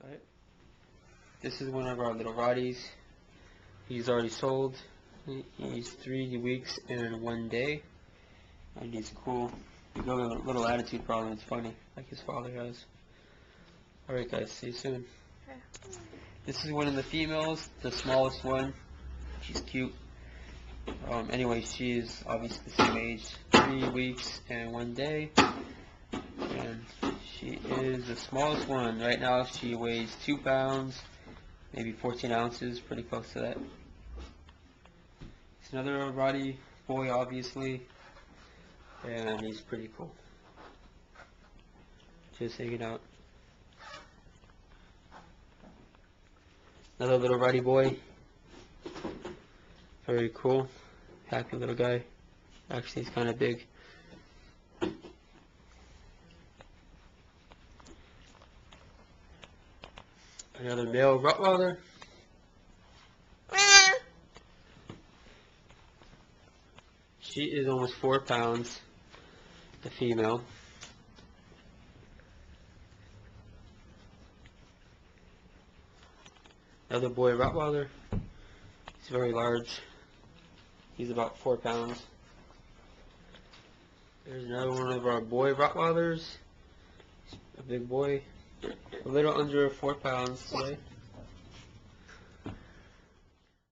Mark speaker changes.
Speaker 1: Alright. This is one of our little Rotties. He's already sold. He's 3 weeks and 1 day. And he's cool. He's got a little attitude problem. It's funny, like his father has. Alright guys, see you soon.
Speaker 2: Okay.
Speaker 1: This is one of the females, the smallest one. She's cute. Anyway, she is obviously the same age, 3 weeks and 1 day. And she is the smallest one. Right now she weighs 2 pounds, maybe 14 ounces, pretty close to that. It's another Rottie boy, obviously, and he's pretty cool. Just hanging out. Another little Rottie boy. Very cool. Happy little guy. Actually, he's kind of big. Another male Rottweiler. She is almost 4 pounds, the female. Another boy Rottweiler. He's very large. He's about 4 pounds. There's another one of our boy Rottweilers. A big boy. A little under 4 pounds today.